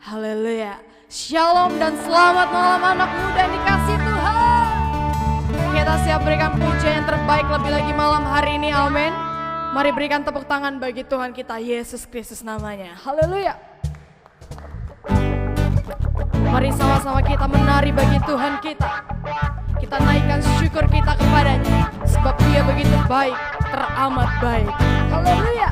Haleluya. Shalom dan selamat malam anak muda yang dikasih Tuhan. Kita siap berikan pujian yang terbaik lebih lagi malam hari ini, amin. Mari berikan tepuk tangan bagi Tuhan kita, Yesus Kristus namanya. Haleluya. Mari sama-sama kita menari bagi Tuhan kita. Kita naikkan syukur kita kepadanya, sebab Dia begitu baik, teramat baik. Haleluya.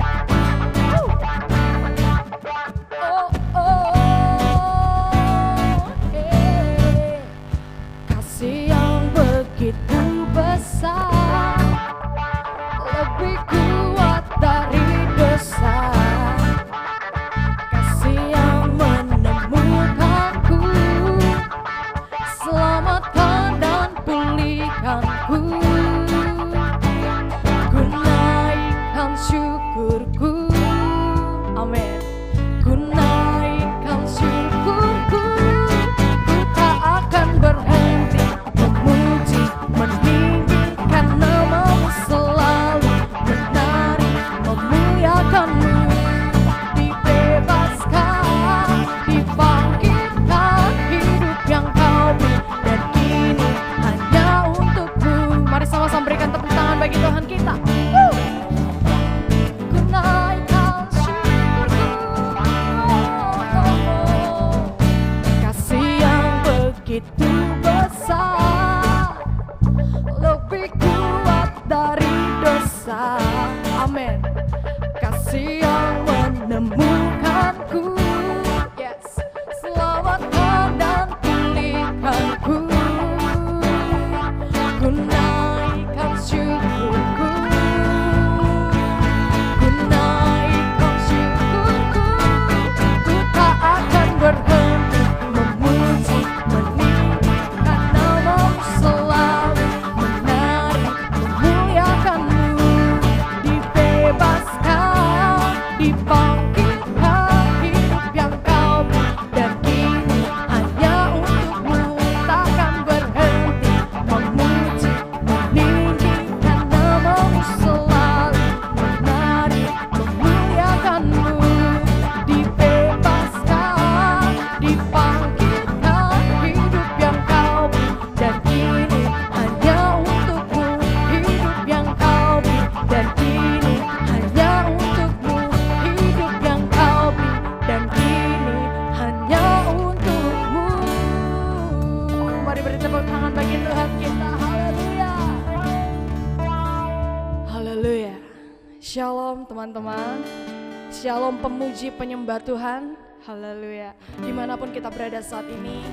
Kasih yang begitu besar, lebih kuat dari dosa. Kasih yang menemukanku, selamatkan dan pulihkanku. Ku naikkan syukurku, amin. Ku naikkan syukurku, ku tak akan berhenti memuji, meninggikan namamu, selalu menari, memuliakanmu. Dibebaskan, dibangkitkan, hidup yang kau beri, dan kini hanya untukmu. Mari sama-sama berikan tepuk tangan bagi Tuhan kita. Ku naikkan syukurku, kasih yang begitu besar, lebih kuat dari dosa, amin. Kasih yang menemukanku, yes, selamatkan dan pulihkanku. Ku naikkan syukurku, ku naikkan syukurku, ku tak akan berhenti memuji, meninggikan namamu, selalu menari, memuliakanmu. Dibebaskan, dibangkitkan, hidup yang kau beri, dan kini hanya untukmu. Takkan berhenti memuji, meninggikan namamu, selalu menari, memuliakanmu. Dibebaskan, dibangkitkan, hidup yang kau beri, dan kini hanya untukmu. Hidup yang kau beri, dan kini hanya untukmu. Hidup yang kau beri, dan kini hanya untukmu. Mari beri tepuk tangan bagi Tuhan kita. Haleluya. Haleluya. Shalom teman-teman. Shalom pemuji penyembah Tuhan. Haleluya. Dimanapun kita berada saat ini,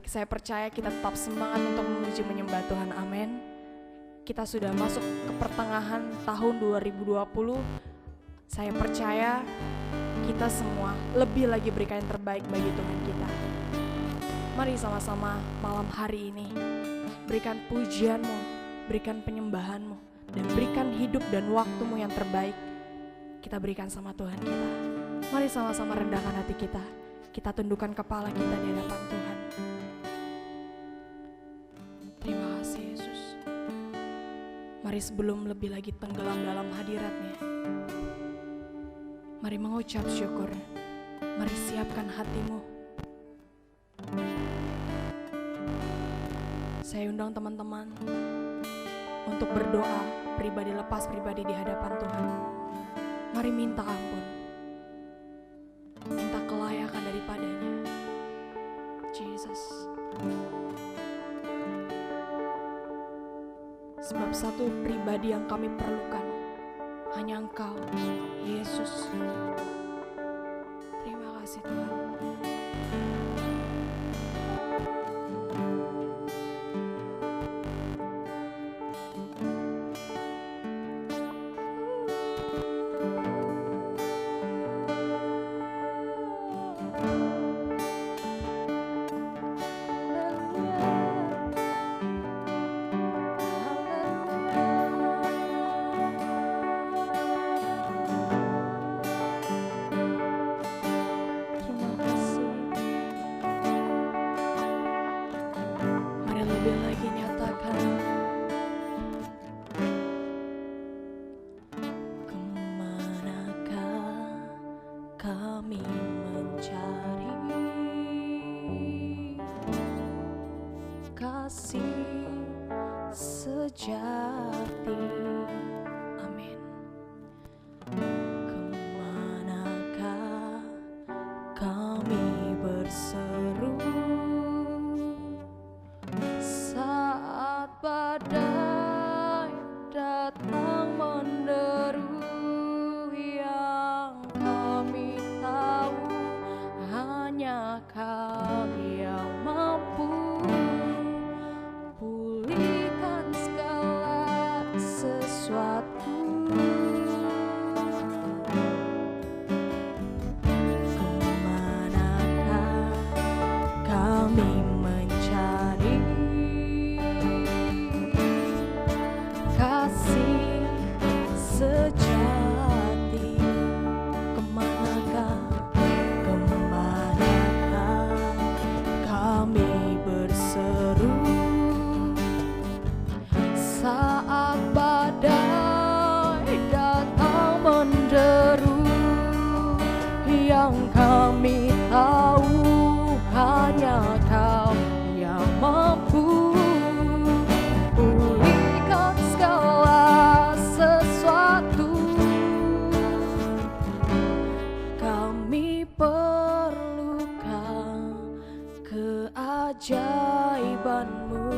saya percaya kita tetap semangat untuk memuji menyembah Tuhan, amin. Kita sudah masuk ke pertengahan tahun 2020. Saya percaya kita semua lebih lagi berikan yang terbaik bagi Tuhan kita. Mari sama-sama malam hari ini berikan pujianmu, berikan penyembahanmu, dan berikan hidup dan waktumu yang terbaik. Kita berikan sama Tuhan kita. Mari sama-sama rendahkan hati kita. Kita tundukkan kepala kita di hadapan Tuhan. Terima kasih Yesus. Mari sebelum lebih lagi tenggelam dalam hadirat-Nya, mari mengucap syukur. Mari siapkan hatimu. Saya undang teman-teman untuk berdoa pribadi, lepas pribadi di hadapan Tuhan. Mari minta ampun, minta kelayakan daripadanya. Jesus. Sebab satu pribadi yang kami perlukan hanya Engkau, Yesus. Terima kasih Tuhan. Terima sejati. Amin. Kemanakah kami berseru saat badai datang menderu? Yang kami tahu hanya Kau yang mampu pulihkan segala sesuatu. Kemanakah kami mencari kasih sejati? Kemanakah kami berseru saat badai datang menderu? Yang kami tahu hanya Kau yang mampu pulihkan segala sesuatu. Kami perlukan keajaiban-Mu,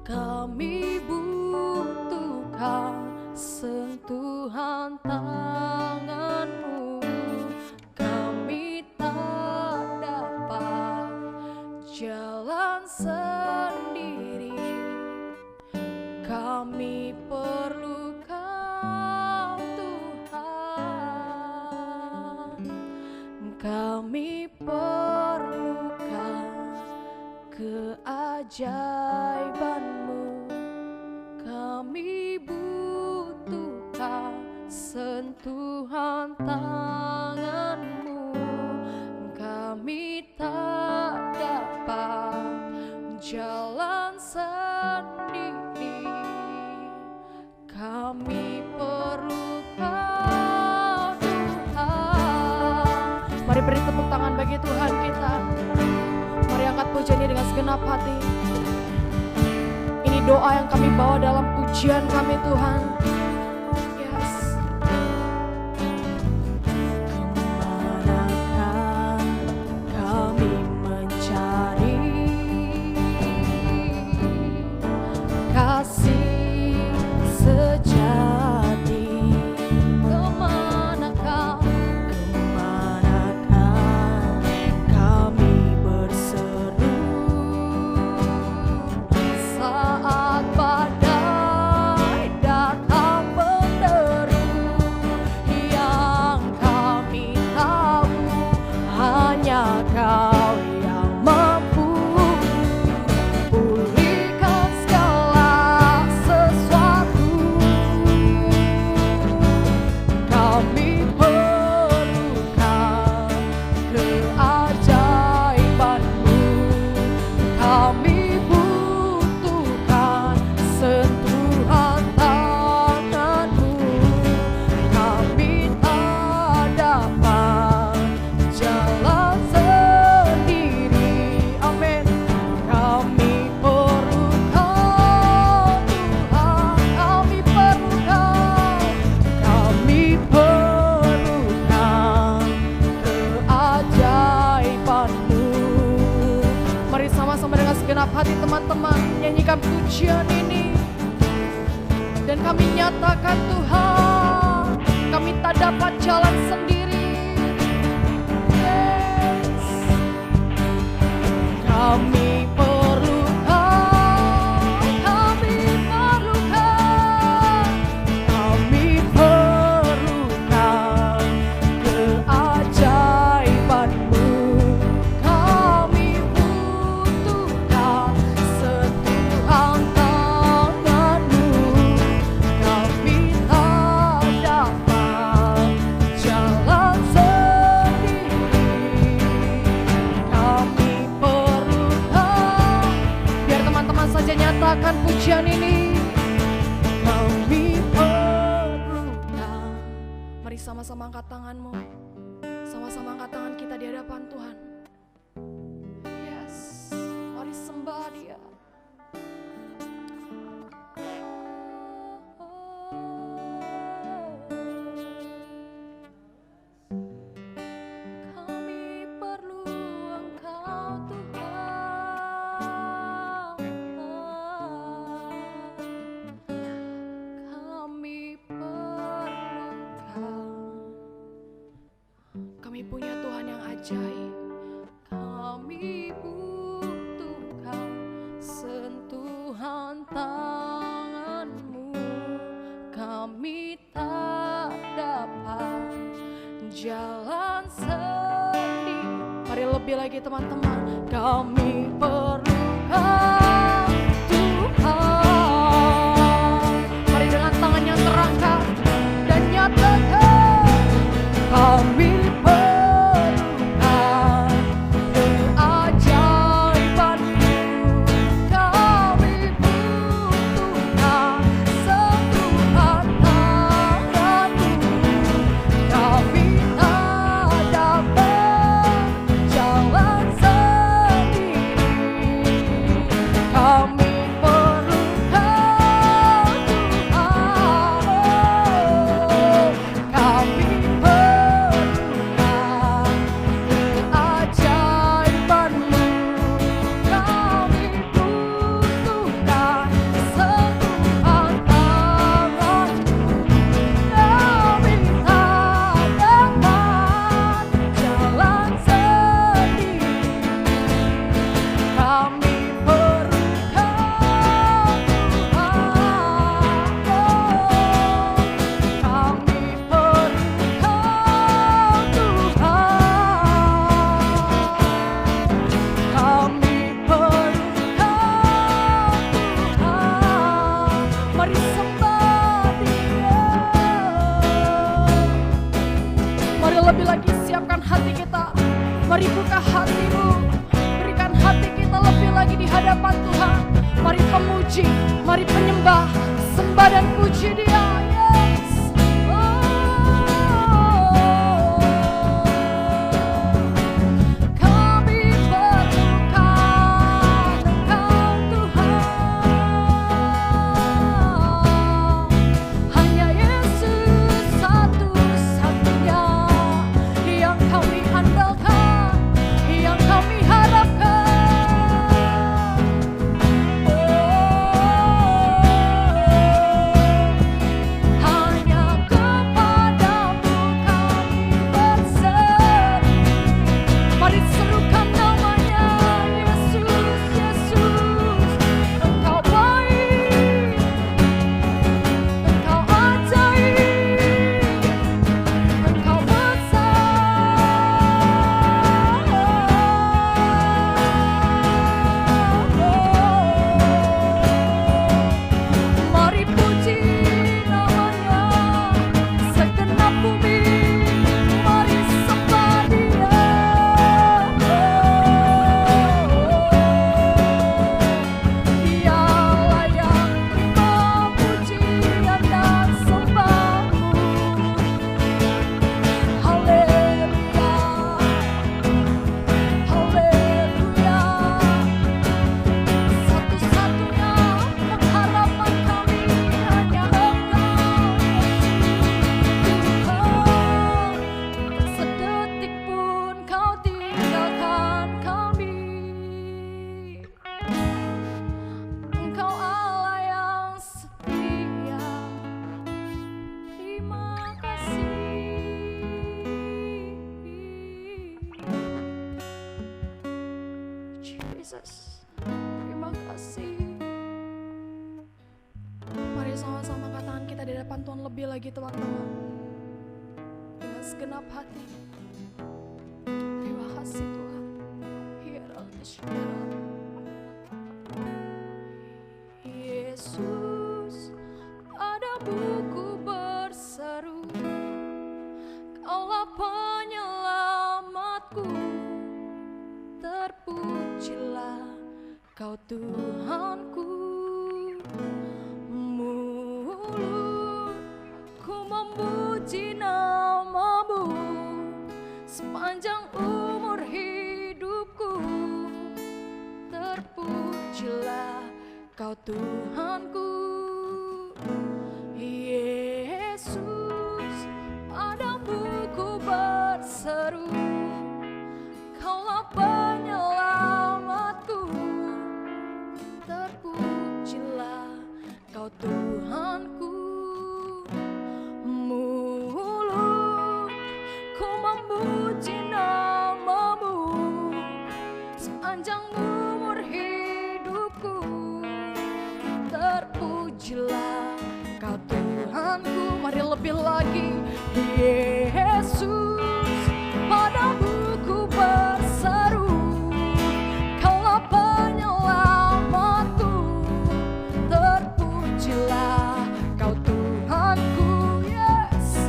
kami butuhkan sentuhan tangan-Mu. Kami tak dapat jalan sendiri, kami perlu Kau Tuhan. Kami perlukan keajaiban-Mu, kami butuhkan sentuhan tangan-Mu. Kami tak dapat jalan sendiri, kami perlu Kau Tuhan. Mari beri tepuk tangan bagi Tuhan kita. Mari angkat pujiannya dengan segenap hati. Ini doa yang kami bawa dalam pujian kami Tuhan. Yes. Kemanakah kami mencari kasih sejati? Kemanakah kami berseru saat badai datang menderu? Yang kami tahu hanya Kau yang mampu pulihkan segala sesuatu. Kami perlukan keajaiban-Mu, kami butuhkan sentuhan tangan-Mu. Kami tak dapat jalan sendiri. Amin. Kami perlu Kau Tuhan. Kami perlu Kau. Kami perlukan keajaiban-Mu. Mari sama-sama dengan segenap hati teman-teman nyanyikan pujian ini. Dan kami nyatakan Tuhan, kami tak dapat jalan sendiri. Yes. Kami perlu Kau, kami perlu Kau, kami perlukan keajaiban-Mu. Kami butuhkan sentuhan tangan-Mu. Kami tak dapat jalan sendiri, kami perlu Kau. Biar teman-teman saja nyatakan pujian ini. Kami perlu Kau. Mari sama-sama angkat tanganmu. Sama-sama angkat tangan kita di hadapan Tuhan. Yes, mari sembah Dia. ajaib. Kami butuhkan sentuhan tangan-Mu. Kami tak dapat jalan sendiri. Mari lebih lagi teman-teman. Kami perlukan Tuhan. Mari dengan tangan yang terangkat dan nyatakan, kami perlukan keajaiban-Mu. Kami butuhkan sentuhan tangan-Mu. Kami tak dapat jalan sendiri. Kami perlukan Tuhan. Kami perlukan keajaiban-Mu. Kami butuhkan sentuhan tangan-Mu. Kami tak dapat jalan sendiri. Kami perlukan Tuhan. Kami perlukan Tuhan. Kami perlukan Tuhan. Mari sembah Dia. Mari lebih lagi siapkan hati kita. Mari buka hati-Mu. Berikan hati kita lebih lagi di hadapan Tuhan. Mari pemuji, mari penyembah, sembah dan puji Dia. Yes. Kami perlukan Engkau Tuhan. Hanya Yesus satu-satunya yang kami andalkan, yang kami harapkan. Hanya kepadamu kami berseru. Mari serukan namanya Yesus, Yesus. Engkau baik, Engkau ajaib, Engkau Mari puji namanya segenap bumi. Mari sembah Dia. Dialah yang terima pujian dan sembahmu. Haleluya, haleluya. Satu-satunya pengharapan kami hanya Engkau, Tuhan. Sedetik pun Kau tinggalkan kami. Engkau Allah yang setia. Terima kasih. Jesus, terima kasih. Mari sama-sama angkat tangan kita di depan Tuhan lebih lagi teman-teman. Dengan segenap hati. Terima kasih Tuhan. Yesus, padamu berseru, Kaulah penyelamatku. Terpujilah Kau Tuhanku. Mulutku memuji nama-Mu sepanjang umur hidupku. Terpujilah Kau Tuhanku. Yesus, padamu ku berseru, Kaulah penyelamatku. Terpujilah Kau Tuhanku. Mulutku memuji nama terpujilah Kau Tuhanku. Mari lebih lagi. Yesus, padamu ku berseru, Kaulah penyelamatku. Terpujilah Kau Tuhanku. Yes,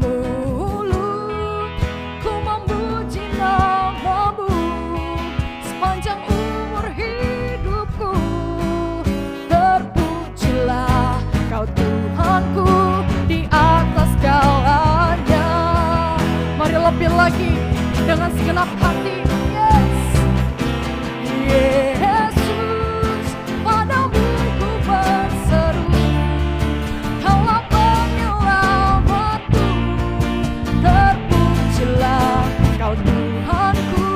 mulutku memuji namamu sepanjang umur hidupku. Terpujilah Kau Tuhanku di atas segalanya. Mari lebih lagi dengan segenap hati. Yes, Yesus, padamu ku berseru, Kaulah penyelamatku. Terpujilah Kau Tuhanku.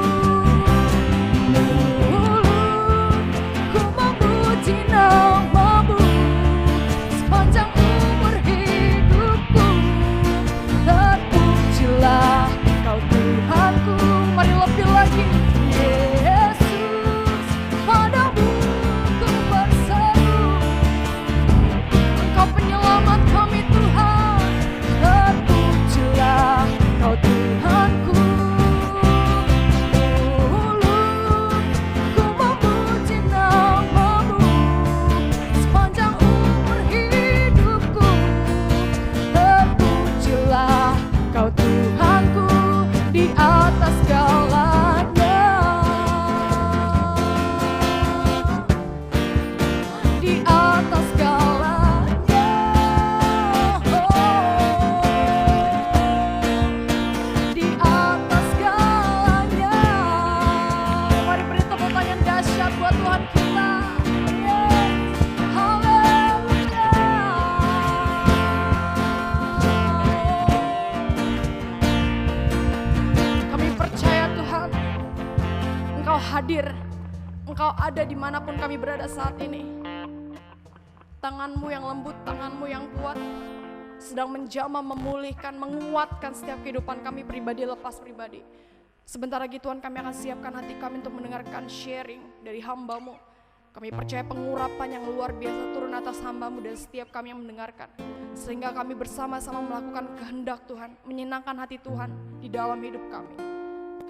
Mulutku memuji namamu sepanjang umur hidupku. Terpujilah Kau Tuhanku. Mari lebih lagi. Yesus, padamu ku berseru, Engkau penyelamat kami Tuhan. Terpujilah Kau Tuhanku. Mulutku memuji namamu sepanjang umur hidupku. Terpujilah Kau Tuhanku di atas segalanya. Di atas segalanya. Di atas segalanya. Mari beri tepuk tangan dahsyat buat Tuhan kita. Yes. Haleluya. Kami percaya Tuhan, Engkau hadir, Engkau ada dimanapun kami berada saat ini. Tangan-Mu yang lembut, Tangan-Mu yang kuat sedang menjamah, memulihkan, menguatkan setiap kehidupan kami pribadi lepas pribadi. Sebentar lagi Tuhan, kami akan siapkan hati kami untuk mendengarkan sharing dari hamba-Mu. Kami percaya pengurapan yang luar biasa turun atas hamba-Mu dan setiap kami yang mendengarkan. Sehingga kami bersama-sama melakukan kehendak Tuhan, menyenangkan hati Tuhan di dalam hidup kami.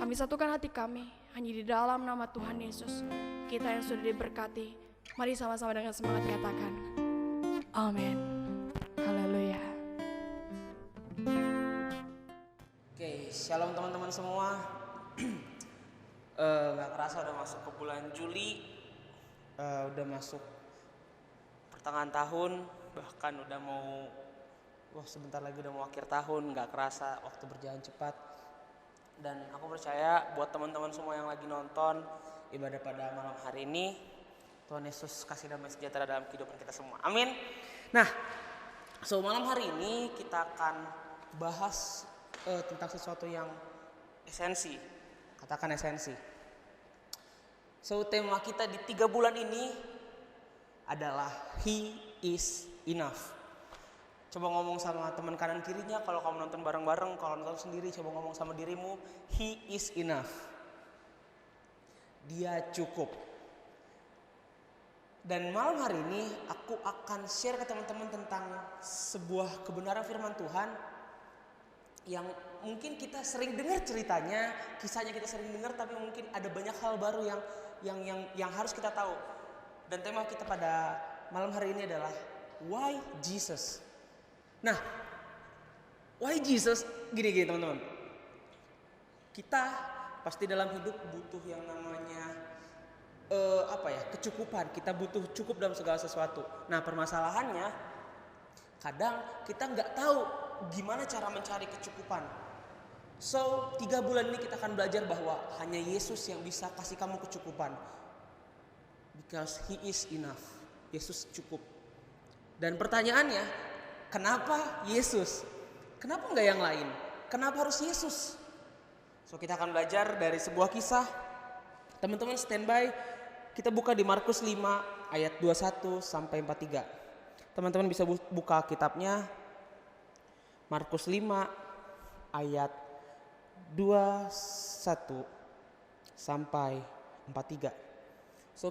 Kami satukan hati kami hanya di dalam nama Tuhan Yesus. Kita yang sudah diberkati, mari sama-sama dengan semangat katakan amin. Haleluya. Oke, shalom teman-teman semua. Gak kerasa udah masuk ke bulan Juli, udah masuk pertengahan tahun, bahkan udah mau, sebentar lagi udah mau akhir tahun. Gak kerasa waktu berjalan cepat. Dan aku percaya buat teman-teman semua yang lagi nonton ibadah pada malam hari ini, Tuhan Yesus kasih damai sejahtera dalam kehidupan kita semua. Amin. Nah, malam hari ini kita akan bahas tentang sesuatu yang esensi. Katakan esensi. Tema kita di 3 bulan ini adalah He is enough. Coba ngomong sama teman kanan kirinya, kalau kamu nonton bareng-bareng, kalau nonton sendiri coba ngomong sama dirimu, He is enough. Dia cukup. Dan malam hari ini aku akan share ke teman-teman tentang sebuah kebenaran firman Tuhan yang mungkin kita sering dengar ceritanya, kisahnya kita sering dengar, tapi mungkin ada banyak hal baru yang harus kita tahu. Dan tema kita pada malam hari ini adalah Why Jesus? Nah, why Jesus? Gini teman-teman. Kita pasti dalam hidup butuh yang namanya kecukupan. Kita butuh cukup dalam segala sesuatu. Nah, permasalahannya kadang kita nggak tahu gimana cara mencari kecukupan. 3 bulan ini kita akan belajar bahwa hanya Yesus yang bisa kasih kamu kecukupan. Because He is enough. Yesus cukup. Dan pertanyaannya, kenapa Yesus? Kenapa nggak yang lain? Kenapa harus Yesus? Kita akan belajar dari sebuah kisah. Teman-teman standby. Kita buka di Markus 5 ayat 21 sampai 43. Teman-teman bisa buka kitabnya. Markus 5 ayat 21 sampai 43.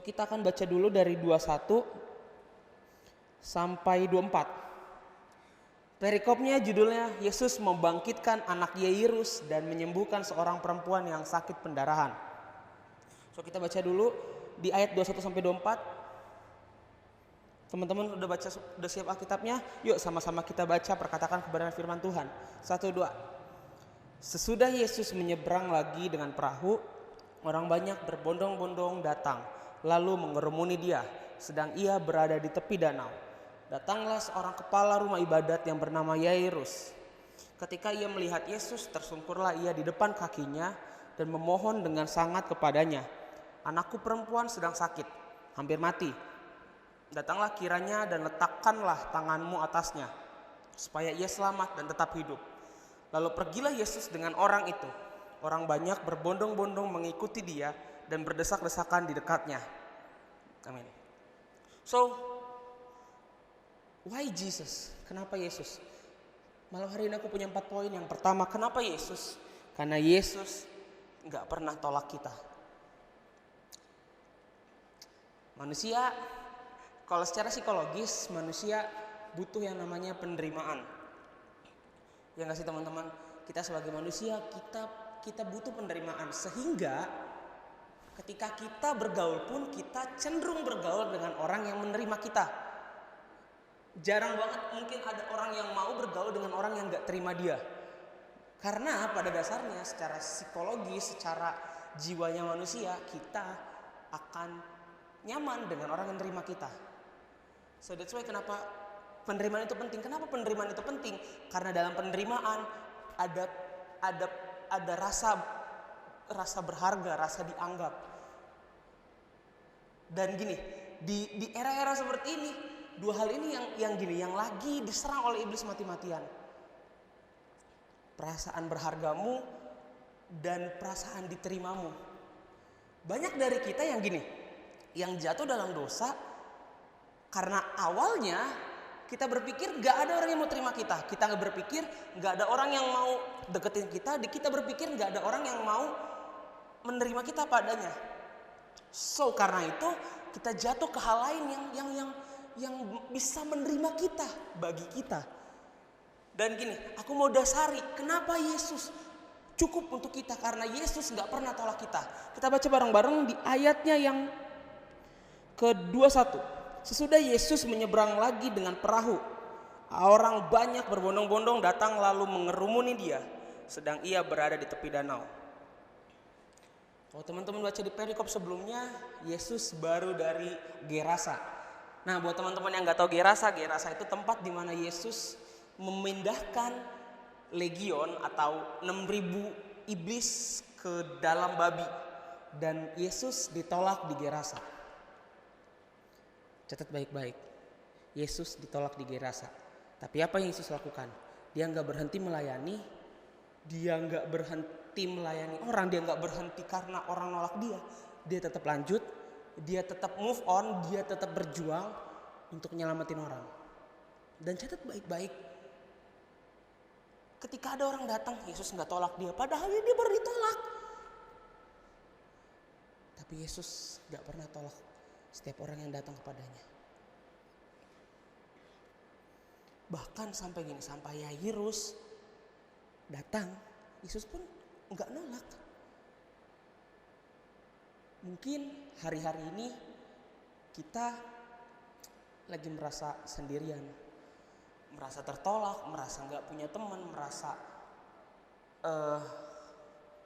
Kita akan baca dulu dari 21 sampai 24. Perikopnya judulnya Yesus membangkitkan anak Yairus dan menyembuhkan seorang perempuan yang sakit pendarahan. So kita baca dulu di ayat 21 sampai 24. Teman-teman udah siap Alkitabnya? Yuk sama-sama kita baca perkatakan kebenaran firman Tuhan. 1, 2. Sesudah Yesus menyeberang lagi dengan perahu, orang banyak berbondong-bondong datang, lalu mengerumuni dia, sedang ia berada di tepi danau. Datanglah seorang kepala rumah ibadat yang bernama Yairus. Ketika ia melihat Yesus, tersungkurlah ia di depan kakinya dan memohon dengan sangat kepadanya, "Anakku perempuan sedang sakit, hampir mati. Datanglah kiranya dan letakkanlah tanganmu atasnya, supaya ia selamat dan tetap hidup." Lalu pergilah Yesus dengan orang itu. Orang banyak berbondong-bondong mengikuti dia dan berdesak-desakan di dekatnya. Amin. So, why Jesus? Kenapa Yesus? Malam hari ini aku punya 4 poin. Yang pertama, kenapa Yesus? Karena Yesus gak pernah tolak kita. Manusia, kalau secara psikologis, manusia butuh yang namanya penerimaan. Ya gak sih teman-teman? Kita sebagai manusia, kita butuh penerimaan. Sehingga ketika kita bergaul pun, kita cenderung bergaul dengan orang yang menerima kita. Jarang banget mungkin ada orang yang mau bergaul dengan orang yang gak terima dia. Karena pada dasarnya secara psikologis, secara jiwanya manusia, kita akan nyaman dengan orang yang menerima kita. So that's why kenapa penerimaan itu penting. Kenapa penerimaan itu penting? Karena dalam penerimaan ada rasa berharga, rasa dianggap. Dan gini, di era-era seperti ini, 2 hal ini yang lagi diserang oleh iblis mati-matian. Perasaan berhargamu dan perasaan diterimamu. Banyak dari kita yang gini, yang jatuh dalam dosa karena awalnya kita berpikir gak ada orang yang mau terima kita. Kita berpikir gak ada orang yang mau deketin kita. Kita berpikir gak ada orang yang mau menerima kita padanya. So karena itu kita jatuh ke hal lain yang bisa menerima kita, bagi kita. Dan gini, aku mau dasari kenapa Yesus cukup untuk kita. Karena Yesus gak pernah tolak kita. Kita baca bareng-bareng di ayatnya yang ke-21. Sesudah Yesus menyeberang lagi dengan perahu, orang banyak berbondong-bondong datang lalu mengerumuni dia, sedang ia berada di tepi danau. Kalau teman-teman baca di perikop sebelumnya, Yesus baru dari Gerasa. Nah, buat teman-teman yang gak tahu Gerasa itu tempat di mana Yesus memindahkan legion atau 6.000 iblis ke dalam babi. Dan Yesus ditolak di Gerasa. Catat baik-baik, Yesus ditolak di Gerasa. Tapi apa yang Yesus lakukan? Dia gak berhenti melayani. Dia gak berhenti melayani orang. Dia gak berhenti karena orang nolak dia. Dia tetap lanjut. Dia tetap move on. Dia tetap berjuang untuk nyelamatin orang. Dan catat baik-baik, ketika ada orang datang, Yesus gak tolak dia. Padahal dia baru ditolak. Tapi Yesus gak pernah tolak setiap orang yang datang kepadanya. Bahkan sampai gini, sampai Yairus datang, Yesus pun enggak nolak. Mungkin hari-hari ini kita lagi merasa sendirian, merasa tertolak, merasa enggak punya teman, merasa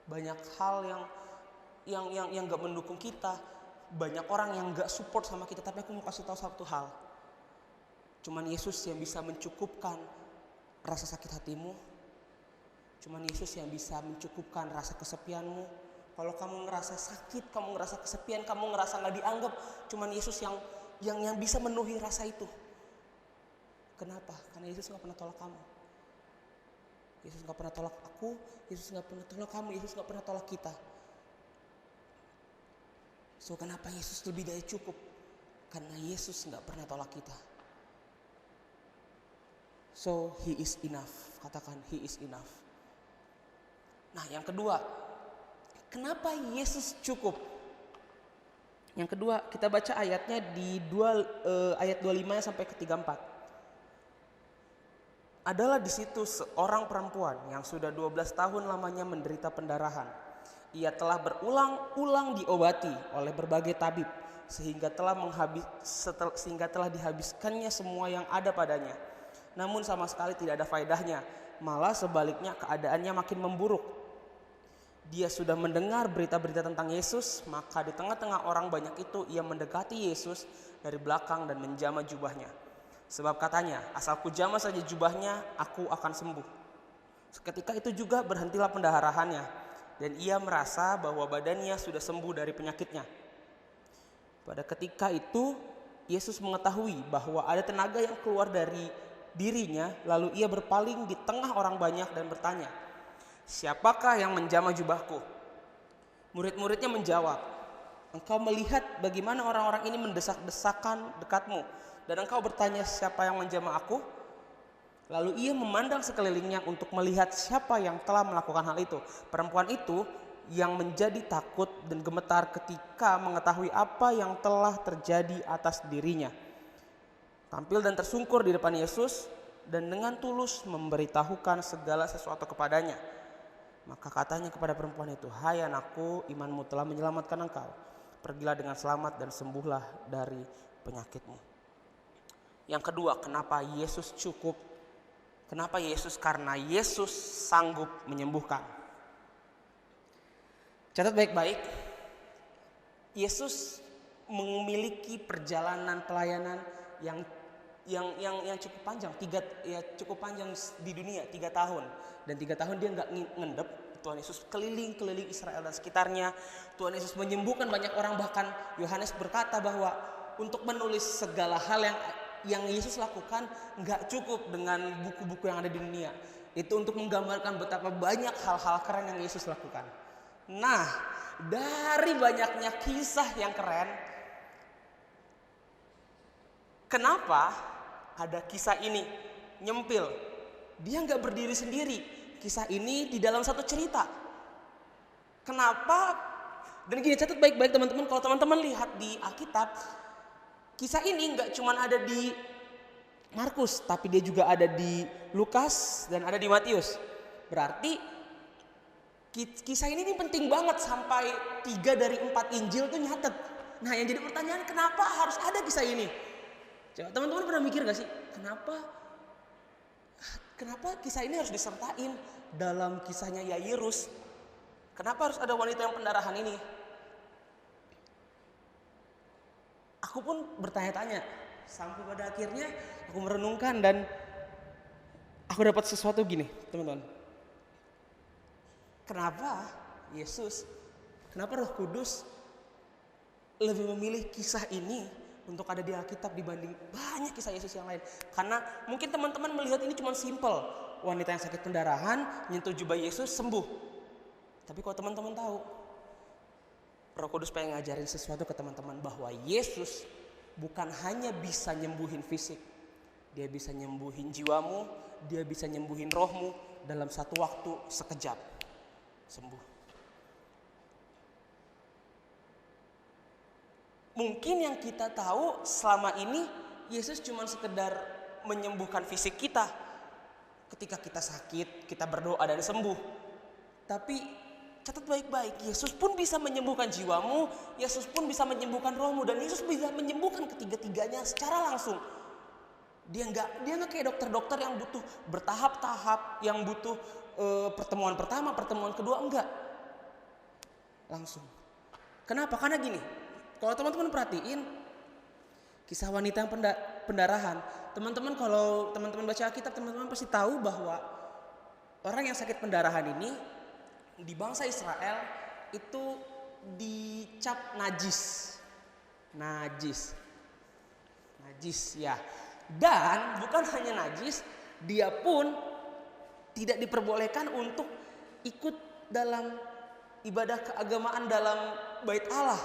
banyak hal yang enggak mendukung kita. Banyak orang yang gak support sama kita. Tapi aku mau kasih tahu satu hal. Cuman Yesus yang bisa mencukupkan rasa sakit hatimu. Cuman Yesus yang bisa mencukupkan rasa kesepianmu. Kalau kamu ngerasa sakit, kamu ngerasa kesepian, kamu ngerasa gak dianggap, cuman Yesus yang bisa menuhi rasa itu. Kenapa? Karena Yesus gak pernah tolak kamu. Yesus gak pernah tolak aku. Yesus gak pernah tolak kamu. Yesus gak pernah tolak kita. So kenapa Yesus lebih dari cukup? Karena Yesus gak pernah tolak kita. So He is enough. Katakan He is enough. Nah yang kedua, kenapa Yesus cukup? Yang kedua, kita baca ayatnya di ayat 25 sampai ke 34. Adalah di situ seorang perempuan yang sudah 12 tahun lamanya menderita pendarahan. Ia telah berulang-ulang diobati oleh berbagai tabib sehingga telah dihabiskannya semua yang ada padanya. Namun sama sekali tidak ada faedahnya, malah sebaliknya keadaannya makin memburuk. Dia sudah mendengar berita-berita tentang Yesus, maka di tengah-tengah orang banyak itu ia mendekati Yesus dari belakang dan menjamah jubahnya. Sebab katanya, asal kujamah saja jubahnya, aku akan sembuh. Seketika itu juga berhentilah pendarahannya, dan ia merasa bahwa badannya sudah sembuh dari penyakitnya. Pada ketika itu, Yesus mengetahui bahwa ada tenaga yang keluar dari dirinya, lalu ia berpaling di tengah orang banyak dan bertanya, "Siapakah yang menjamah jubahku?" Murid-muridnya menjawab, "Engkau melihat bagaimana orang-orang ini mendesak-desakan dekatmu, dan engkau bertanya siapa yang menjamah aku?" Lalu ia memandang sekelilingnya untuk melihat siapa yang telah melakukan hal itu. Perempuan itu yang menjadi takut dan gemetar ketika mengetahui apa yang telah terjadi atas dirinya, tampil dan tersungkur di depan Yesus dan dengan tulus memberitahukan segala sesuatu kepadanya. Maka katanya kepada perempuan itu, "Hai anakku, imanmu telah menyelamatkan engkau. Pergilah dengan selamat dan sembuhlah dari penyakitmu." Yang kedua, kenapa Yesus cukup? Kenapa Yesus? Karena Yesus sanggup menyembuhkan. Catat baik-baik, Yesus memiliki perjalanan pelayanan yang cukup panjang, cukup panjang di dunia, 3 tahun. Dan 3 tahun dia nggak ngendep. Tuhan Yesus keliling Israel dan sekitarnya. Tuhan Yesus menyembuhkan banyak orang, bahkan Yohanes berkata bahwa untuk menulis segala hal yang Yesus lakukan nggak cukup dengan buku-buku yang ada di dunia. Itu untuk menggambarkan betapa banyak hal-hal keren yang Yesus lakukan. Nah, dari banyaknya kisah yang keren, kenapa ada kisah ini nyempil? Dia nggak berdiri sendiri. Kisah ini di dalam satu cerita. Kenapa? Dan gini, catat baik-baik teman-teman. Kalau teman-teman lihat di Alkitab, kisah ini nggak cuma ada di Markus, tapi dia juga ada di Lukas dan ada di Matius. Berarti kisah ini penting banget, sampai 3 dari 4 Injil tuh nyatet. Nah, yang jadi pertanyaan, kenapa harus ada kisah ini? Coba teman-teman pernah mikir gak sih, kenapa kisah ini harus disertain dalam kisahnya Yairus? Kenapa harus ada wanita yang pendarahan ini? Aku pun bertanya-tanya, sampai pada akhirnya aku merenungkan dan aku dapat sesuatu gini, teman-teman. Kenapa Roh Kudus lebih memilih kisah ini untuk ada di Alkitab dibanding banyak kisah Yesus yang lain? Karena mungkin teman-teman melihat ini cuma simple, wanita yang sakit pendarahan nyentuh jubah Yesus sembuh. Tapi kalau teman-teman tahu, Roh Kudus pengen ngajarin sesuatu ke teman-teman, bahwa Yesus bukan hanya bisa nyembuhin fisik, dia bisa nyembuhin jiwamu, dia bisa nyembuhin rohmu dalam satu waktu sekejap, sembuh. Mungkin yang kita tahu selama ini, Yesus cuma sekedar menyembuhkan fisik kita. Ketika kita sakit, kita berdoa dan sembuh. Tapi catat baik-baik, Yesus pun bisa menyembuhkan jiwamu, Yesus pun bisa menyembuhkan rohmu, dan Yesus bisa menyembuhkan ketiga-tiganya secara langsung. Dia nggak kayak dokter-dokter yang butuh bertahap-tahap, yang butuh pertemuan pertama, pertemuan kedua, enggak. Langsung. Kenapa? Karena gini, kalau teman-teman perhatiin kisah wanita yang pendarahan, kalau teman-teman baca Alkitab, teman-teman pasti tahu bahwa orang yang sakit pendarahan ini di bangsa Israel itu dicap najis ya. Dan bukan hanya najis, dia pun tidak diperbolehkan untuk ikut dalam ibadah keagamaan dalam bait Allah.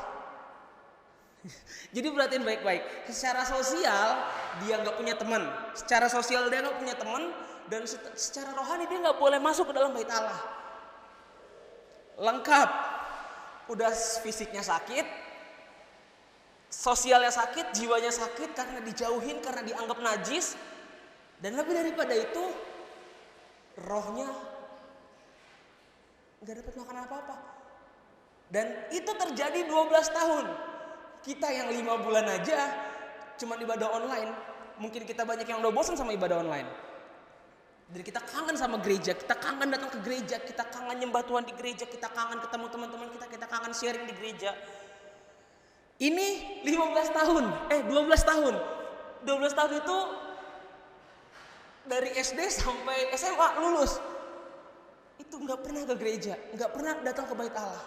Jadi perhatiin baik-baik, secara sosial dia nggak punya teman, dan secara rohani dia nggak boleh masuk ke dalam bait Allah. Lengkap, udah fisiknya sakit, Sosialnya sakit, jiwanya sakit karena dijauhin, karena dianggap najis. Dan lebih daripada itu, rohnya gak dapat makan apa-apa. Dan itu terjadi 12 tahun. Kita yang 5 bulan aja cuma ibadah online. Mungkin kita banyak yang udah bosan sama ibadah online. Dan kita kangen sama gereja, kita kangen datang ke gereja, kita kangen nyembah Tuhan di gereja, kita kangen ketemu teman-teman kita kangen sharing di gereja. Ini 12 tahun. 12 tahun itu dari SD sampai SMA lulus. Itu gak pernah ke gereja, gak pernah datang ke bait Allah.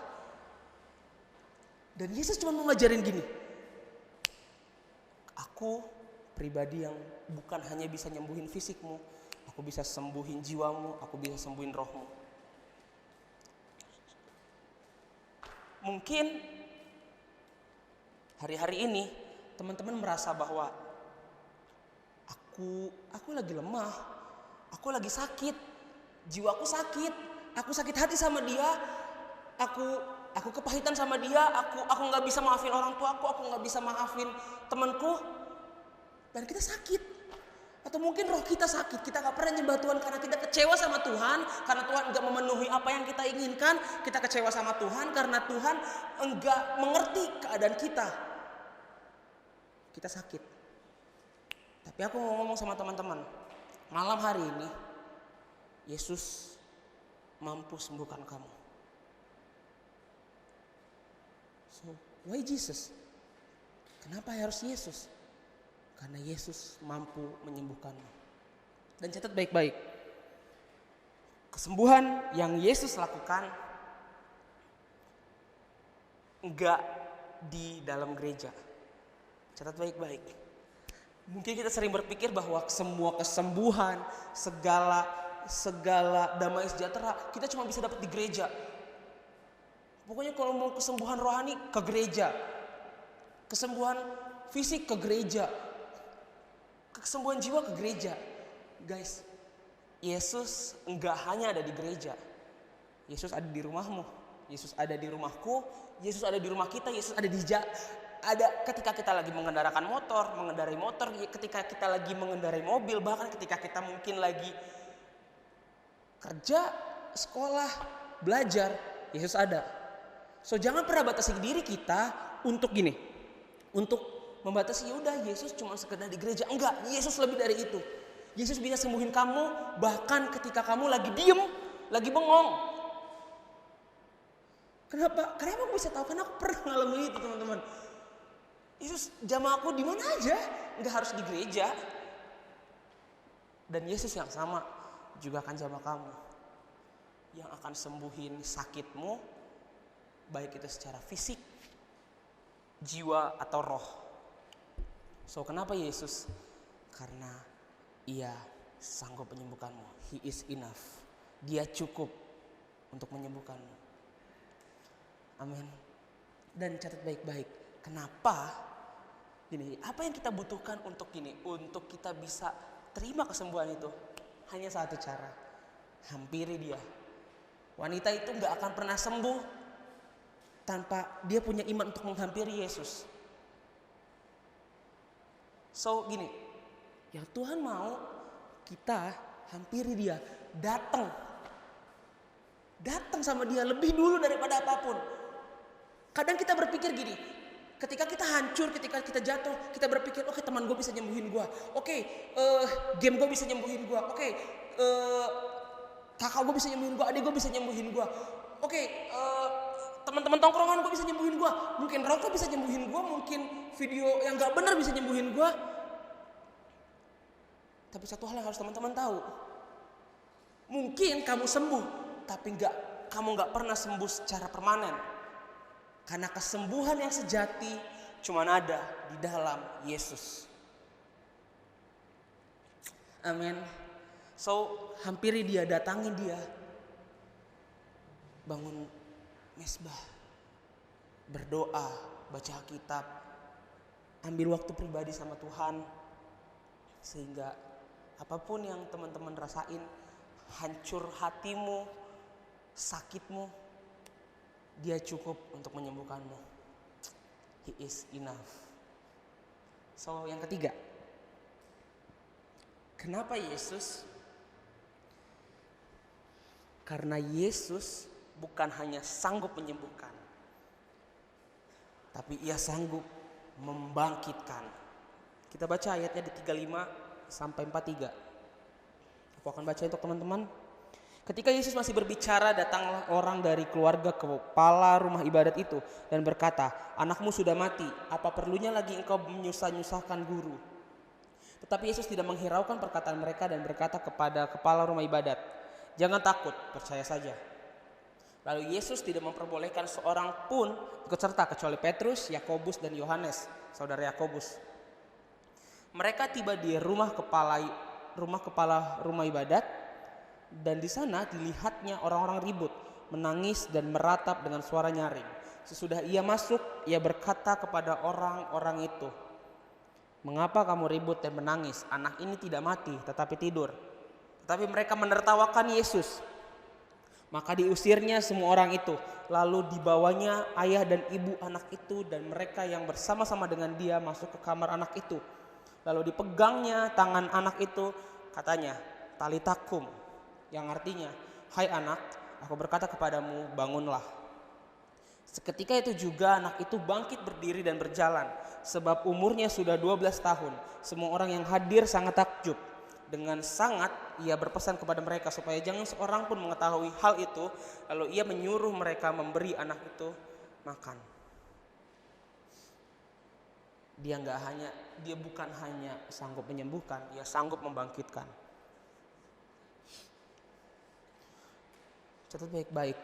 Dan Yesus cuma mau ngajarin gini. Aku pribadi yang bukan hanya bisa nyembuhin fisikmu, aku bisa sembuhin jiwamu, aku bisa sembuhin rohmu. Mungkin hari-hari ini teman-teman merasa bahwa aku lagi lemah, aku lagi sakit, jiwaku sakit, aku sakit hati sama dia, aku kepahitan sama dia, aku nggak bisa maafin orang tuaku, aku nggak bisa maafin temanku, dan kita sakit. Atau mungkin roh kita sakit, kita nggak pernah nyembah Tuhan karena kita kecewa sama Tuhan, karena Tuhan nggak memenuhi apa yang kita inginkan. Kita kecewa sama Tuhan karena Tuhan enggak mengerti keadaan kita. Kita sakit. Tapi aku mau ngomong sama teman-teman, malam hari ini Yesus mampu sembuhkan kamu. So, why Jesus? Kenapa harus Yesus? Karena Yesus mampu menyembuhkanmu. Dan catat baik-baik, kesembuhan yang Yesus lakukan enggak di dalam gereja. Catat baik-baik. Mungkin kita sering berpikir bahwa semua kesembuhan, segala damai sejahtera kita cuma bisa dapat di gereja. Pokoknya kalau mau kesembuhan rohani ke gereja, kesembuhan fisik ke gereja, kesembuhan jiwa ke gereja. Guys, Yesus enggak hanya ada di gereja. Yesus ada di rumahmu, Yesus ada di rumahku, Yesus ada di rumah kita, Yesus ada ketika kita lagi mengendarai motor, ketika kita lagi mengendarai mobil, bahkan ketika kita mungkin lagi kerja, sekolah, belajar, Yesus ada. So jangan pernah batasi diri kita untuk gini, untuk membatasi udah Yesus cuma sekedar di gereja. Enggak, Yesus lebih dari itu. Yesus bisa sembuhin kamu bahkan ketika kamu lagi diem, lagi bengong. Kenapa? Kenapa aku bisa tahu? Karena aku pernah ngalamin itu, teman-teman. Yesus jamah aku di mana aja, nggak harus di gereja. Dan Yesus yang sama juga akan jamah kamu, yang akan sembuhin sakitmu, baik itu secara fisik, jiwa atau roh. So kenapa Yesus? Karena Ia sanggup menyembuhkanmu. He is enough. Dia cukup untuk menyembuhkanmu. Amin. Dan catat baik-baik, kenapa? Gini, apa yang kita butuhkan untuk kita bisa terima kesembuhan itu? Hanya satu cara, hampiri dia. Wanita itu gak akan pernah sembuh tanpa dia punya iman untuk menghampiri Yesus. So gini, yang Tuhan mau kita hampiri dia, datang sama dia lebih dulu daripada apapun. Kadang kita berpikir gini, ketika kita hancur, ketika kita jatuh, kita berpikir, oke, teman gue bisa nyembuhin gue, oke, game gue bisa nyembuhin gue, oke, kakak gue bisa nyembuhin gue, adik gue bisa nyembuhin gue, oke, teman-teman tongkrongan gue bisa nyembuhin gue, mungkin rokok bisa nyembuhin gue, mungkin video yang gak benar bisa nyembuhin gue. Tapi satu hal yang harus teman-teman tahu, mungkin kamu sembuh, tapi kamu gak pernah sembuh secara permanen. Karena kesembuhan yang sejati cuma ada di dalam Yesus. Amin. So hampiri dia, datangi dia. Bangun mesbah, berdoa, baca Alkitab, ambil waktu pribadi sama Tuhan. Sehingga apapun yang teman-teman rasain, hancur hatimu, sakitmu, Dia cukup untuk menyembuhkanmu. He is enough. So, yang ketiga, kenapa Yesus? Karena Yesus bukan hanya sanggup menyembuhkan, tapi ia sanggup membangkitkan. Kita baca ayatnya di 35 sampai 43. Aku akan baca untuk teman-teman. Ketika Yesus masih berbicara, datanglah orang dari keluarga kepala rumah ibadat itu dan berkata, "Anakmu sudah mati, apa perlunya lagi engkau menyusah-nyusahkan guru?" Tetapi Yesus tidak menghiraukan perkataan mereka dan berkata kepada kepala rumah ibadat, "Jangan takut, percaya saja." Lalu Yesus tidak memperbolehkan seorang pun ikut serta kecuali Petrus, Yakobus dan Yohanes, saudara Yakobus. Mereka tiba di rumah kepala rumah ibadat, dan di sana dilihatnya orang-orang ribut, menangis dan meratap dengan suara nyaring. Sesudah ia masuk, ia berkata kepada orang-orang itu, "Mengapa kamu ribut dan menangis? Anak ini tidak mati, tetapi tidur." Tetapi mereka menertawakan Yesus. Maka diusirnya semua orang itu. Lalu dibawanya ayah dan ibu anak itu dan mereka yang bersama-sama dengan dia masuk ke kamar anak itu. Lalu dipegangnya tangan anak itu, katanya, "Talita kum," yang artinya, "Hai anak, aku berkata kepadamu, bangunlah." Seketika itu juga anak itu bangkit berdiri dan berjalan, sebab umurnya sudah 12 tahun. Semua orang yang hadir sangat takjub. Dengan sangat ia berpesan kepada mereka supaya jangan seorang pun mengetahui hal itu. Lalu ia menyuruh mereka memberi anak itu makan. Dia bukan hanya sanggup menyembuhkan, dia sanggup membangkitkan. Catat baik-baik.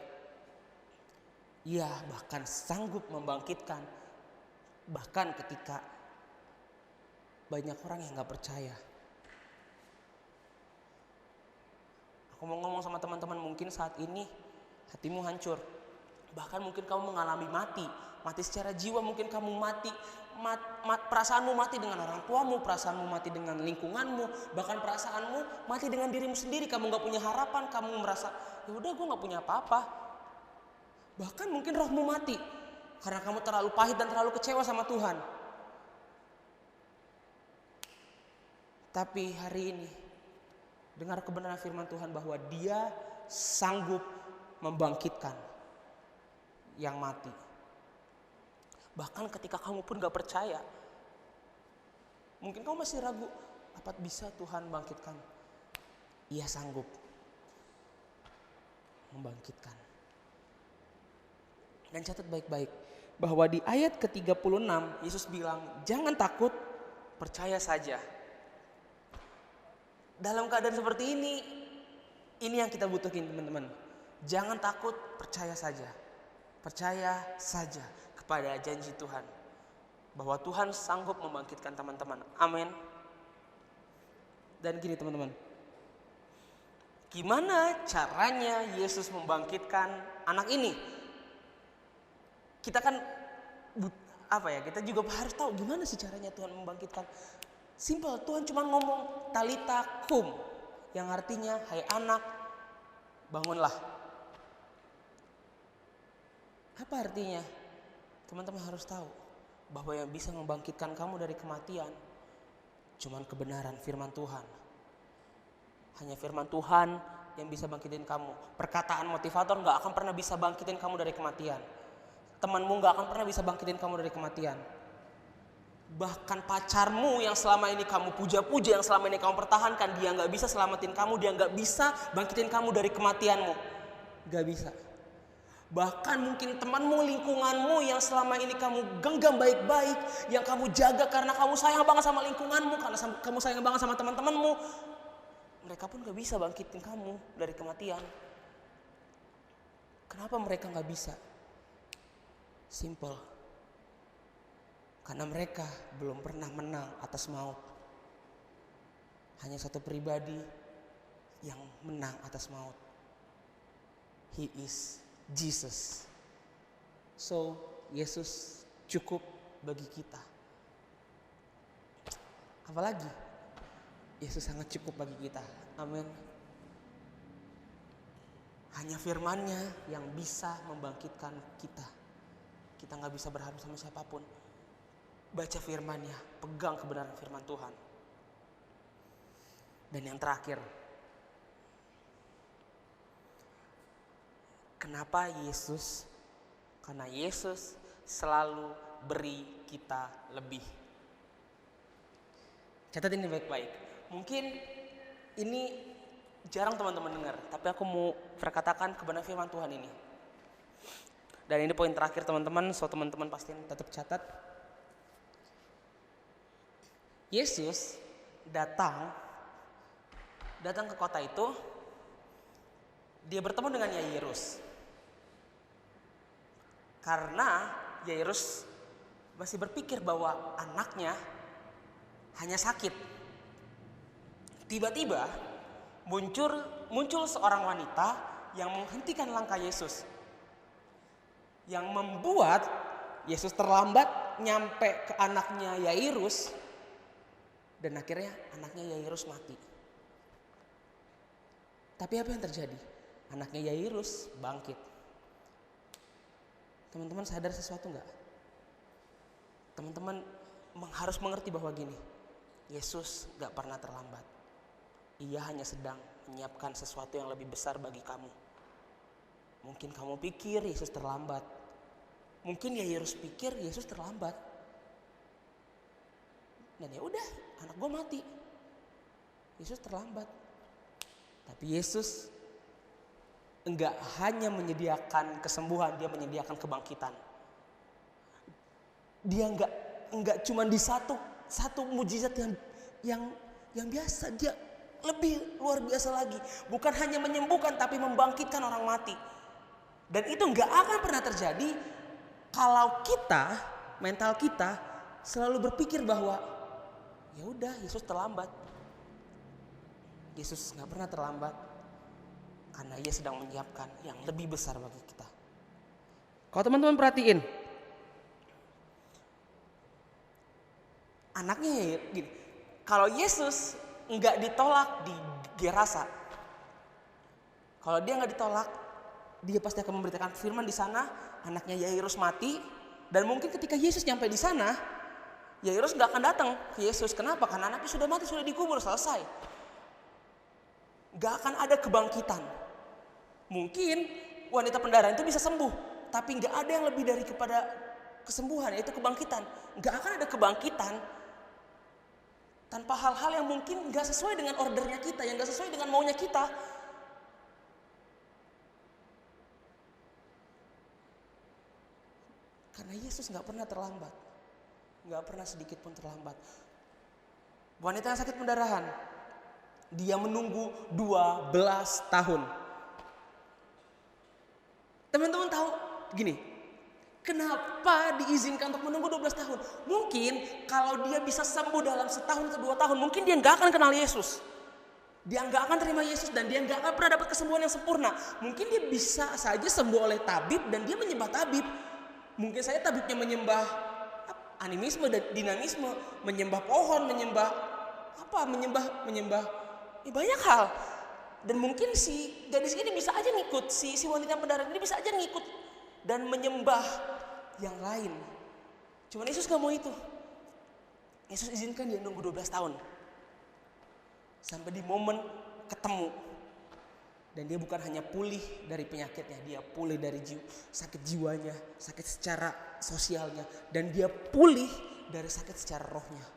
Ia bahkan sanggup membangkitkan, bahkan ketika banyak orang yang gak percaya. Aku mau ngomong sama teman-teman, mungkin saat ini hatimu hancur. Bahkan mungkin kamu mengalami mati secara jiwa. Mungkin kamu mati, perasaanmu mati dengan orang tuamu, perasaanmu mati dengan lingkunganmu, bahkan perasaanmu mati dengan dirimu sendiri. Kamu gak punya harapan, kamu merasa, ya udah gue gak punya apa-apa. Bahkan mungkin rohmu mati karena kamu terlalu pahit dan terlalu kecewa sama Tuhan. Tapi hari ini dengar kebenaran firman Tuhan bahwa Dia sanggup membangkitkan yang mati. Bahkan ketika kamu pun gak percaya, mungkin kamu masih ragu, apa bisa Tuhan bangkitkan? Ia sanggup membangkitkan. Dan catat baik-baik bahwa di ayat ke-36 Yesus bilang, "Jangan takut, percaya saja." Dalam keadaan seperti ini yang kita butuhin teman-teman. Jangan takut, percaya saja. Percaya saja kepada janji Tuhan bahwa Tuhan sanggup membangkitkan teman-teman. Amin. Dan gini teman-teman, gimana caranya Yesus membangkitkan anak ini? Kita kan kita juga harus tahu gimana sih caranya Tuhan membangkitkan. Simple, Tuhan cuma ngomong talita kum, yang artinya, "Hai anak, bangunlah." Apa artinya? Teman-teman harus tahu bahwa yang bisa membangkitkan kamu dari kematian cuma kebenaran firman Tuhan. Hanya firman Tuhan yang bisa bangkitin kamu. Perkataan motivator gak akan pernah bisa bangkitin kamu dari kematian. Temanmu gak akan pernah bisa bangkitin kamu dari kematian. Bahkan pacarmu yang selama ini kamu puja-puja, yang selama ini kamu pertahankan, dia gak bisa selamatin kamu, dia gak bisa bangkitin kamu dari kematianmu. Gak bisa. Bahkan mungkin temanmu, lingkunganmu yang selama ini kamu genggam baik-baik, yang kamu jaga karena kamu sayang banget sama lingkunganmu, karena kamu sayang banget sama teman-temanmu, mereka pun gak bisa bangkitin kamu dari kematian. Kenapa mereka gak bisa? Simple. Karena mereka belum pernah menang atas maut. Hanya satu pribadi yang menang atas maut. He is Jesus. So, Yesus cukup bagi kita. Apalagi Yesus sangat cukup bagi kita. Amin. Hanya firman-Nya yang bisa membangkitkan kita. Kita gak bisa berharap sama siapapun. baca firman-Nya, pegang kebenaran firman Tuhan. Dan yang terakhir, kenapa Yesus? Karena Yesus selalu beri kita lebih. Catat ini baik-baik. Mungkin ini jarang teman-teman dengar, tapi aku mau perkatakan kebenaran firman Tuhan ini. Dan ini poin terakhir teman-teman, so teman-teman pasti tetap catat. Yesus datang ke kota itu, dia bertemu dengan Yairus. Karena Yairus masih berpikir bahwa anaknya hanya sakit. Tiba-tiba muncul seorang wanita yang menghentikan langkah Yesus. Yang membuat Yesus terlambat nyampe ke anaknya Yairus. Dan akhirnya anaknya Yairus mati. Tapi apa yang terjadi? Anaknya Yairus bangkit. Teman-teman sadar sesuatu enggak? Teman-teman harus mengerti bahwa gini, Yesus gak pernah terlambat. Ia hanya sedang menyiapkan sesuatu yang lebih besar bagi kamu. Mungkin kamu pikir Yesus terlambat. Mungkin Yairus pikir Yesus terlambat. Dan ya udah, anak gue mati. Yesus terlambat. Tapi Yesus enggak hanya menyediakan kesembuhan, dia menyediakan kebangkitan. Dia enggak cuma di satu mujizat yang biasa, dia lebih luar biasa lagi. Bukan hanya menyembuhkan tapi membangkitkan orang mati. Dan itu enggak akan pernah terjadi kalau kita, mental kita selalu berpikir bahwa ya udah Yesus terlambat. Yesus enggak pernah terlambat. Karena ia sedang menyiapkan yang lebih besar bagi kita. Kalau teman-teman perhatiin, anaknya gini, kalau Yesus enggak ditolak di Gerasa, kalau dia enggak ditolak, dia pasti akan memberitakan firman di sana. Anaknya Yairus mati, dan mungkin ketika Yesus nyampe di sana, Yairus enggak akan datang ke Yesus. Kenapa? Karena anaknya sudah mati, sudah dikubur, selesai. Enggak akan ada kebangkitan. Mungkin wanita pendarahan itu bisa sembuh, tapi enggak ada yang lebih dari kepada kesembuhan, yaitu kebangkitan. Enggak akan ada kebangkitan tanpa hal-hal yang mungkin enggak sesuai dengan ordernya kita, yang enggak sesuai dengan maunya kita. Karena Yesus enggak pernah terlambat. Enggak pernah sedikit pun terlambat. Wanita yang sakit pendarahan, dia menunggu 12 tahun. Teman-teman tahu gini, kenapa diizinkan untuk menunggu 12 tahun? Mungkin kalau dia bisa sembuh dalam setahun atau 2 tahun, mungkin dia nggak akan kenal Yesus. Dia nggak akan terima Yesus dan dia nggak akan pernah dapat kesembuhan yang sempurna. Mungkin dia bisa saja sembuh oleh tabib dan dia menyembah tabib. Mungkin saja tabibnya menyembah animisme dan dinamisme, menyembah pohon, menyembah banyak hal. Dan mungkin si gadis ini bisa aja ngikut, si wanita pendarahan ini bisa aja ngikut dan menyembah yang lain. Cuman Yesus gak mau itu. Yesus izinkan dia nunggu 12 tahun. Sampai di momen ketemu. Dan dia bukan hanya pulih dari penyakitnya, dia pulih dari sakit jiwanya, sakit secara sosialnya. Dan dia pulih dari sakit secara rohnya.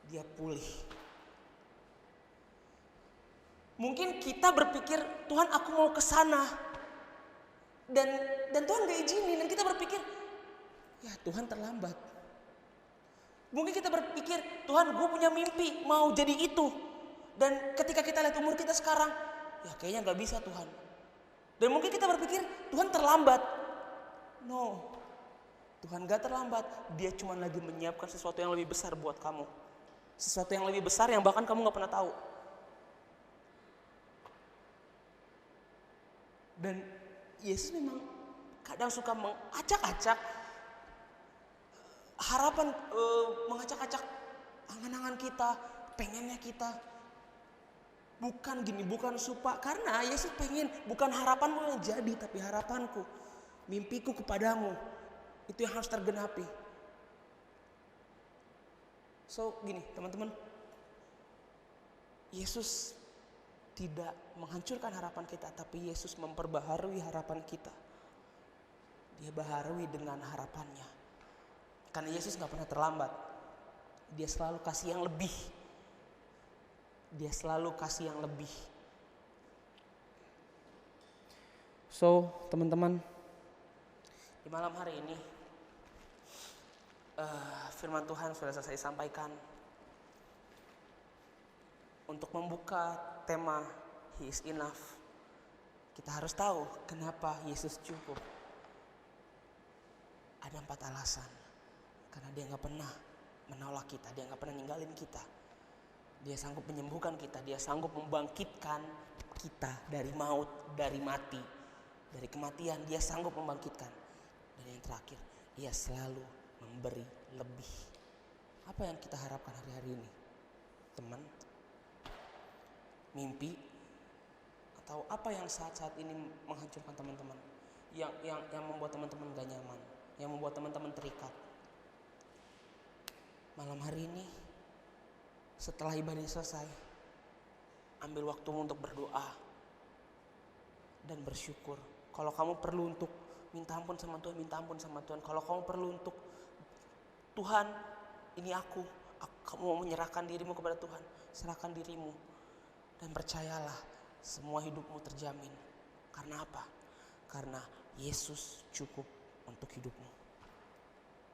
Dia pulih. Mungkin kita berpikir, Tuhan aku mau ke sana. Dan Tuhan gak izinin. Dan kita berpikir, ya Tuhan terlambat. Mungkin kita berpikir, Tuhan gue punya mimpi mau jadi itu. Dan ketika kita lihat umur kita sekarang, ya kayaknya gak bisa Tuhan. Dan mungkin kita berpikir, Tuhan terlambat. No, Tuhan gak terlambat. Dia cuma lagi menyiapkan sesuatu yang lebih besar buat kamu. Sesuatu yang lebih besar yang bahkan kamu gak pernah tahu. Dan Yesus memang kadang suka mengacak-acak harapan, mengacak-acak angan-angan kita, pengennya kita. Bukan gini, bukan supaya, karena Yesus pengen, bukan harapanmu yang jadi, tapi harapanku, mimpiku kepadamu, itu yang harus tergenapi. So gini teman-teman, Yesus tidak menghancurkan harapan kita, tapi Yesus memperbaharui harapan kita. Dia baharui dengan harapannya. Karena Yesus gak pernah terlambat. Dia selalu kasih yang lebih. Dia selalu kasih yang lebih. So teman-teman, di malam hari ini firman Tuhan sudah selesai sampaikan. Untuk membuka tema He is enough, kita harus tahu kenapa Yesus cukup. Ada 4 alasan. Karena dia gak pernah menolak kita, dia gak pernah ninggalin kita. Dia sanggup menyembuhkan kita, dia sanggup membangkitkan kita dari maut, dari mati, dari kematian. Dia sanggup membangkitkan. Dan yang terakhir, dia selalu memberi lebih. Apa yang kita harapkan hari-hari ini, teman? Mimpi atau apa yang saat-saat ini menghancurkan teman-teman, yang membuat teman-teman gak nyaman, yang membuat teman-teman terikat? Malam hari ini setelah ibadah selesai, ambil waktu untuk berdoa dan bersyukur. Kalau kamu perlu untuk minta ampun sama Tuhan, minta ampun sama Tuhan. Kalau kamu perlu untuk Tuhan, ini aku kamu mau menyerahkan dirimu kepada Tuhan, serahkan dirimu. Dan percayalah, semua hidupmu terjamin. Karena apa? Karena Yesus cukup untuk hidupmu.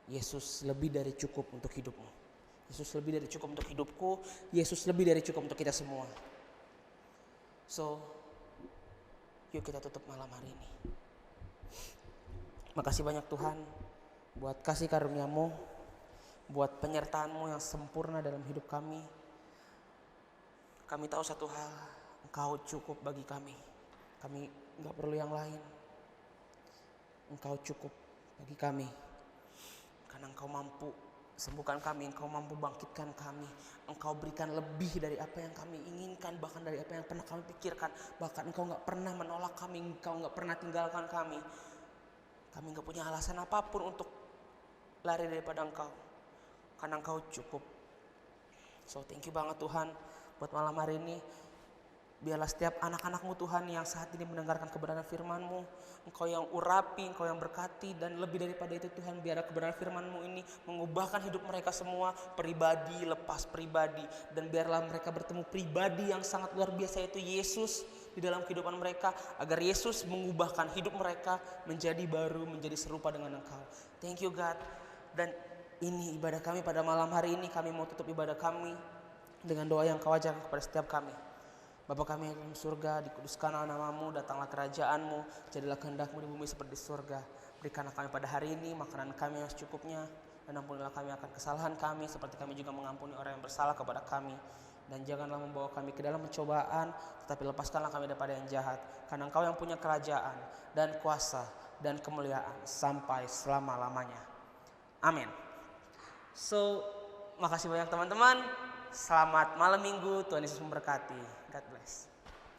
Yesus lebih dari cukup untuk hidupmu. Yesus lebih dari cukup untuk hidupku. Yesus lebih dari cukup untuk kita semua. So, yuk kita tutup malam hari ini. Makasih banyak Tuhan buat kasih karunia-Mu, buat penyertaan-Mu yang sempurna dalam hidup kami. Kami tahu satu hal, Engkau cukup bagi kami. Kami gak perlu yang lain. Engkau cukup bagi kami. Karena Engkau mampu sembuhkan kami, Engkau mampu bangkitkan kami. Engkau berikan lebih dari apa yang kami inginkan, bahkan dari apa yang pernah kami pikirkan. Bahkan Engkau gak pernah menolak kami, Engkau gak pernah tinggalkan kami. Kami gak punya alasan apapun untuk lari daripada Engkau. Karena Engkau cukup. So thank you banget Tuhan buat malam hari ini. Biarlah setiap anak-anak-Mu Tuhan yang saat ini mendengarkan kebenaran firman-Mu, Engkau yang urapi, Engkau yang berkati. Dan lebih daripada itu Tuhan, biarlah kebenaran firman-Mu ini mengubahkan hidup mereka semua, pribadi lepas pribadi. Dan biarlah mereka bertemu pribadi yang sangat luar biasa, yaitu Yesus di dalam kehidupan mereka. Agar Yesus mengubahkan hidup mereka menjadi baru, menjadi serupa dengan Engkau. Thank you God. Dan ini ibadah kami pada malam hari ini. Kami mau tutup ibadah kami dengan doa yang Kau ajarkan kepada setiap kami. Bapa kami yang dalam surga, dikuduskanlah nama-Mu, datanglah kerajaan-Mu, jadilah kehendak-Mu di bumi seperti di surga. Berikanlah kami pada hari ini makanan kami yang secukupnya, dan ampunilah kami akan kesalahan kami, seperti kami juga mengampuni orang yang bersalah kepada kami. Dan janganlah membawa kami ke dalam pencobaan, tetapi lepaskanlah kami daripada yang jahat. Karena Engkau yang punya kerajaan, dan kuasa, dan kemuliaan, sampai selama-lamanya. Amin. So, makasih banyak teman-teman. Selamat malam minggu, Tuhan Yesus memberkati. God bless.